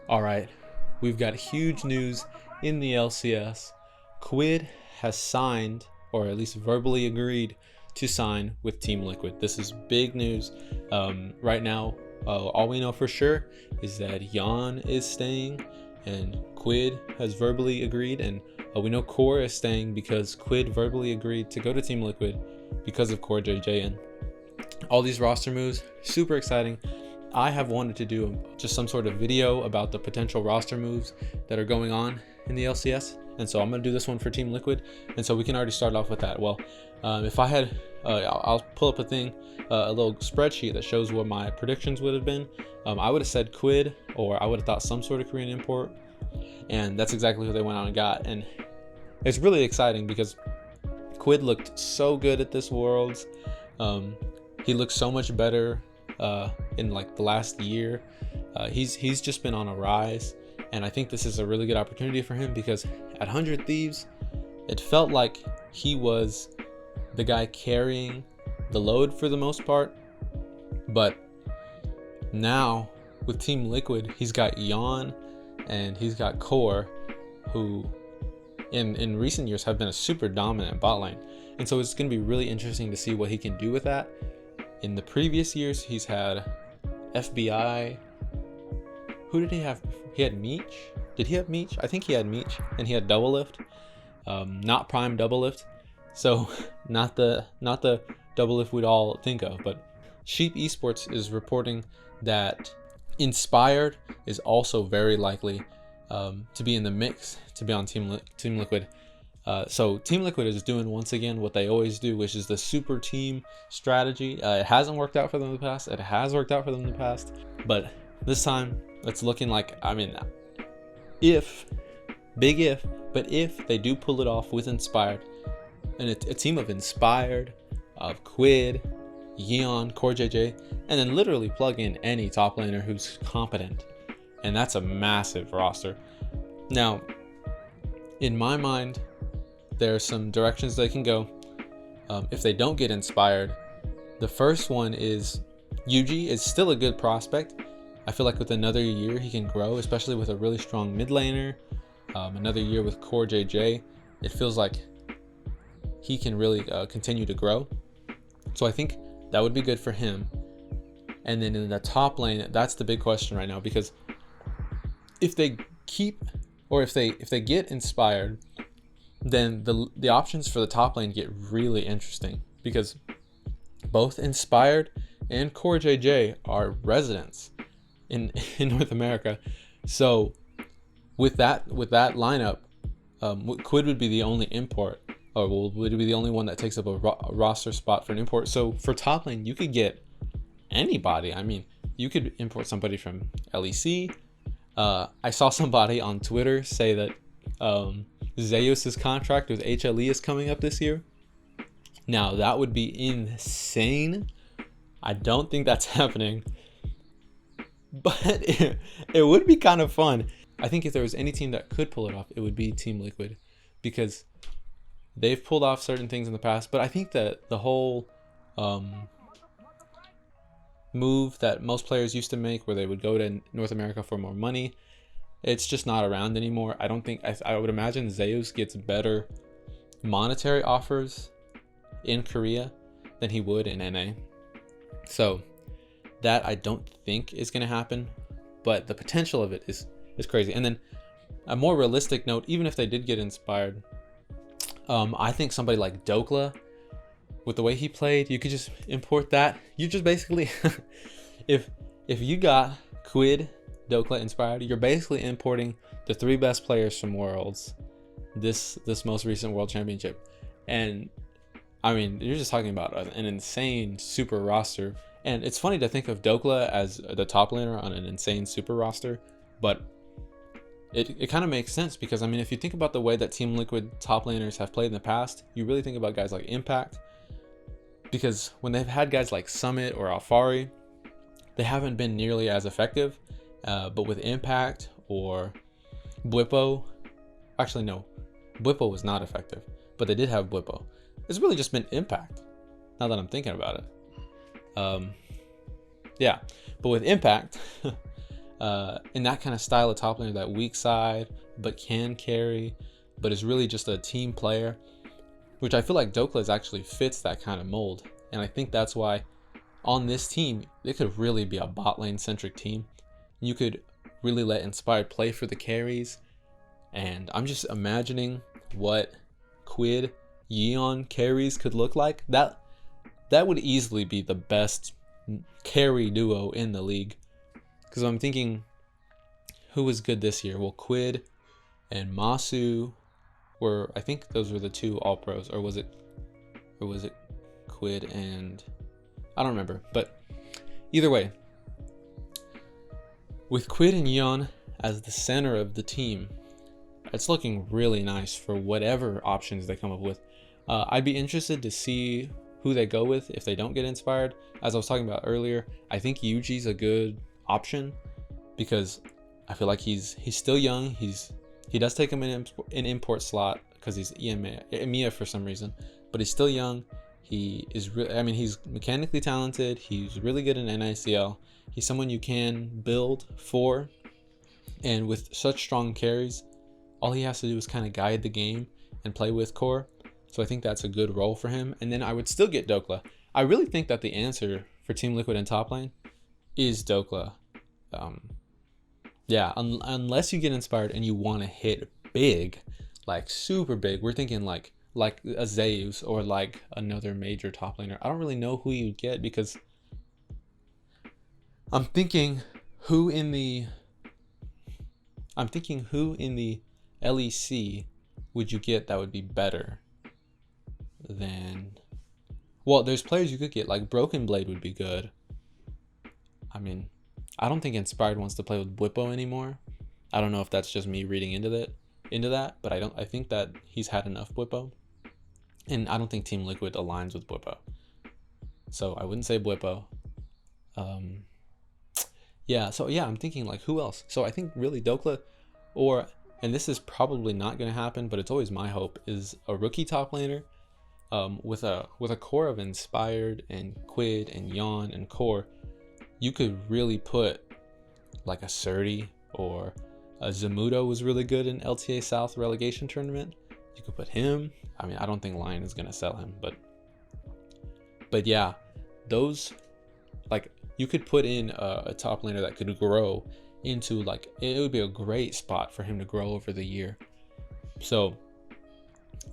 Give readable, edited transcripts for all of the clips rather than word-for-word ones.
All right, we've got huge news in the LCS. Quid has signed, or at least verbally agreed to sign with Team Liquid. This is big news. Right now, all we know for sure is that Jan is staying and Quid has verbally agreed, and we know Core is staying because Quid verbally agreed to go to Team Liquid because of Core JJ. And all these roster moves, super exciting. I have wanted to do just some sort of video about the potential roster moves that are going on in the LCS, and so I'm going to do this one for Team Liquid, and so we can already start off with that. Well, if I had, I'll pull up a little spreadsheet that shows what my predictions would have been. I would have said Quid, or I would have thought some sort of Korean import, and that's exactly who they went out and got. And it's really exciting because Quid looked so good at this Worlds. He looked so much better in like the last year. He's just been on a rise, and I think this is a really good opportunity for him because at 100 Thieves, it felt like he was the guy carrying the load for the most part. But now with Team Liquid, he's got Jan and he's got Core, who in recent years have been a super dominant bot lane, and so it's going to be really interesting to see what he can do with that. In the previous years, he's had FBI. Who did he have? He had Meech. Did he have Meech? I think he had Meech, and he had Double Lift. Not Prime Double Lift, so not the Double Lift we'd all think of. But Sheep Esports is reporting that Inspired is also very likely to be in the mix to be on Team Liquid. So Team Liquid is doing once again what they always do, which is the super team strategy. It hasn't worked out for them in the past. It has worked out for them in the past, but this time it's looking like, if they do pull it off with Inspired, and a team of Inspired, of Quid, Yeon, Core JJ, and then literally plug in any top laner who's competent, and that's a massive roster. Now, in my mind, there are some directions they can go if they don't get Inspired. The first one is Yuji is still a good prospect. I feel like with another year he can grow, especially with a really strong mid laner. Another year with Core JJ, it feels like he can really continue to grow. So I think that would be good for him. And then in the top lane, that's the big question right now, because if they keep, or if they get Inspired, then the options for the top lane get really interesting, because both Inspired and Core JJ are residents in North America. So with that lineup, Quid would be the only import, or would be the only one that takes up a roster spot for an import. So for top lane, you could get anybody. You could import somebody from LEC. I saw somebody on Twitter say that Zeus's contract with HLE is coming up this year. Now that would be insane. I don't think that's happening, but it would be kind of fun. I think if there was any team that could pull it off, it would be Team Liquid, because they've pulled off certain things in the past. But I think that the whole move that most players used to make, where they would go to North America for more money, it's just not around anymore. I don't think, I would imagine Zeus gets better monetary offers in Korea than he would in NA. So that I don't think is going to happen, but the potential of it is crazy. And then a more realistic note, even if they did get Inspired, I think somebody like Dokla, with the way he played, you could just import that. You just basically, if you got Quid, Dokla, Inspired, you're basically importing the 3 best players from Worlds, this most recent World Championship. And you're just talking about an insane super roster. And it's funny to think of Dokla as the top laner on an insane super roster, but it kind of makes sense, because if you think about the way that Team Liquid top laners have played in the past, you really think about guys like Impact, because when they've had guys like Summit or Alfari, they haven't been nearly as effective. But with Impact or Blippo, actually no, Blippo was not effective, but they did have Blippo. It's really just been Impact, now that I'm thinking about it. Yeah, but with Impact, in that kind of style of top laner, that weak side, but can carry, but is really just a team player, which I feel like Dokla actually fits that kind of mold. And I think that's why on this team, it could really be a bot lane centric team. You could really let Inspired play for the carries. And I'm just imagining what Quid Yeon carries could look like. That would easily be the best carry duo in the league. Because I'm thinking, who was good this year? Well, Quid and Masu were, I think those were the two all pros, or was it Quid and, I don't remember. But either way, with Quid and Yeon as the center of the team, it's looking really nice for whatever options they come up with. I'd be interested to see who they go with if they don't get Inspired. As I was talking about earlier, I think Yuji's a good option because I feel like he's still young. He does take him in an import slot because he's EMEA for some reason, but he's still young. He is he's mechanically talented. He's really good in NICL. He's someone you can build for, and with such strong carries, all he has to do is kind of guide the game and play with core. So I think that's a good role for him. And then I would still get Dokla. I really think that the answer for Team Liquid in top lane is Dokla. Unless you get Inspired and you want to hit big, like super big. We're thinking like a Zeus or like another major top laner. I don't really know who you'd get because I'm thinking who in the LEC would you get that would be better than, well, there's players you could get, like Broken Blade would be good. I mean, I don't think Inspired wants to play with Bwipo anymore. I don't know if that's just me reading into that, but I think that he's had enough Bwipo. And I don't think Team Liquid aligns with Bwipo. So I wouldn't say Bwipo. I'm thinking like who else? So I think really Dokla, and this is probably not going to happen, but it's always my hope, is a rookie top laner with a core of Inspired and Quid and Yeon and core. You could really put like a Surdy or a Zamudo was really good in LTA South relegation tournament. You could put him. I mean, I don't think Lion is going to sell him, but yeah, those, like, you could put in a top laner that could grow into, like, it would be a great spot for him to grow over the year. So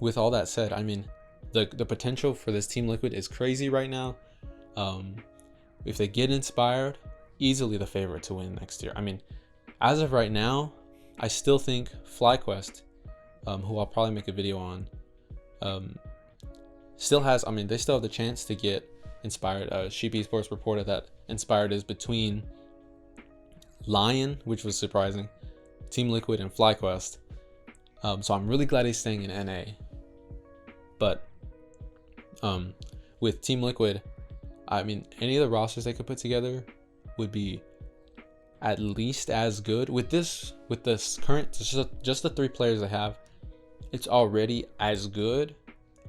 with all that said, I mean, the potential for this Team Liquid is crazy right now. If they get Inspired, easily the favorite to win next year. I mean, as of right now, I still think FlyQuest, who I'll probably make a video on, they still have the chance to get Inspired. Sheep Esports reported that Inspired is between Lion, which was surprising, Team Liquid, and FlyQuest. So I'm really glad he's staying in NA. But with Team Liquid, I mean, any of the rosters they could put together would be at least as good. With this current, just the 3 players they have, it's already as good,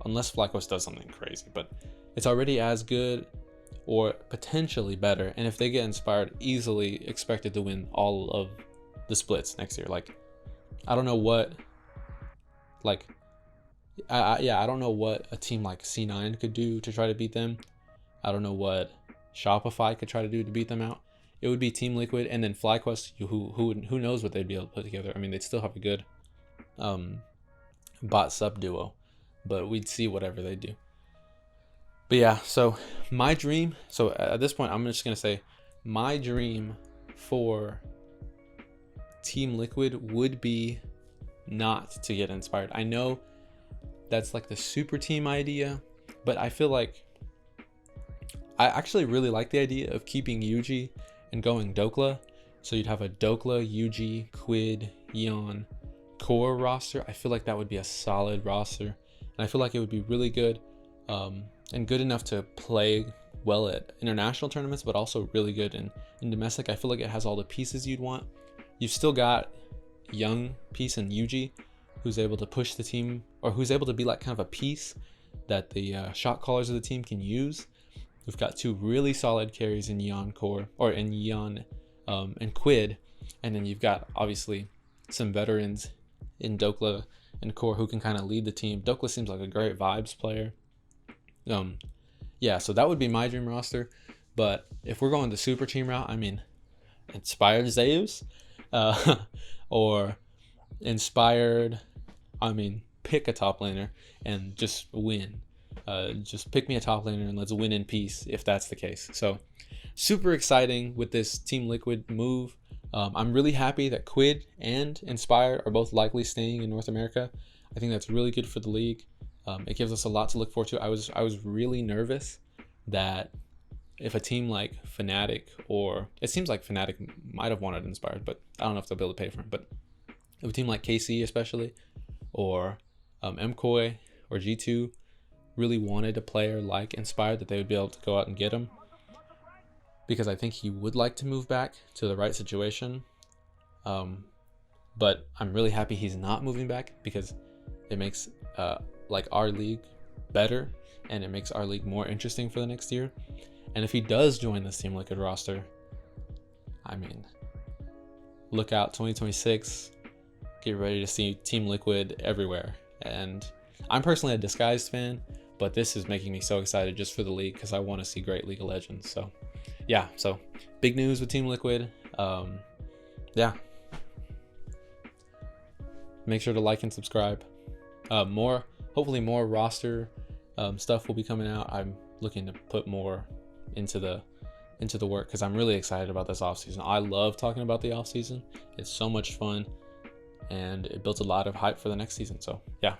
unless FlyQuest does something crazy, but it's already as good or potentially better. And if they get Inspired, easily expected to win all of the splits next year. Like, I don't know what, like, I don't know what a team like C9 could do to try to beat them. I don't know what Shopify could try to do to beat them out. It would be Team Liquid and then FlyQuest, who knows what they'd be able to put together. I mean, they'd still have a good bot sub duo, but we'd see whatever they do. But yeah, so my dream, so at this point, I'm just going to say my dream for Team Liquid would be not to get Inspired. I know that's like the super team idea, but I feel like I actually really like the idea of keeping Yuji and going Dokla. So you'd have a Dokla, Yuji, Quid, Yeon, core roster. I feel like that would be a solid roster. And I feel like it would be really good and good enough to play well at international tournaments, but also really good in domestic. I feel like it has all the pieces you'd want. You've still got young piece in Yuji, who's able to push the team, or who's able to be like kind of a piece that the shot callers of the team can use. We've got 2 really solid carries in Yeon core, or in Yeon and Quid, and then you've got obviously some veterans in Dokla and Core who can kind of lead the team. Dokla seems like a great vibes player. Yeah, so that would be my dream roster. But if we're going the super team route, I mean, inspired Zeus, or inspired, pick a top laner and just win. Just pick me a top laner and let's win in peace if that's the case. So super exciting with this Team Liquid move. I'm really happy that Quid and Inspired are both likely staying in North America. I think that's really good for the league. It gives us a lot to look forward to. I was really nervous that if a team like Fnatic, or it seems like Fnatic might have wanted Inspired, but I don't know if they'll be able to pay for him. But if a team like KC especially, or MKOI or G2 really wanted a player like Inspired, that they would be able to go out and get him, because I think he would like to move back to the right situation. But I'm really happy he's not moving back, because it makes like our league better, and it makes our league more interesting for the next year. And if he does join this Team Liquid roster, I mean, look out, 2026, get ready to see Team Liquid everywhere. And I'm personally a Disguised fan, but this is making me so excited just for the league, because I want to see great League of Legends. So yeah, so big news with Team Liquid. Yeah, make sure to like and subscribe. Hopefully more roster stuff will be coming out. I'm looking to put more into the work, because I'm really excited about this offseason. I love talking about the offseason. It's so much fun, and it builds a lot of hype for the next season. So yeah.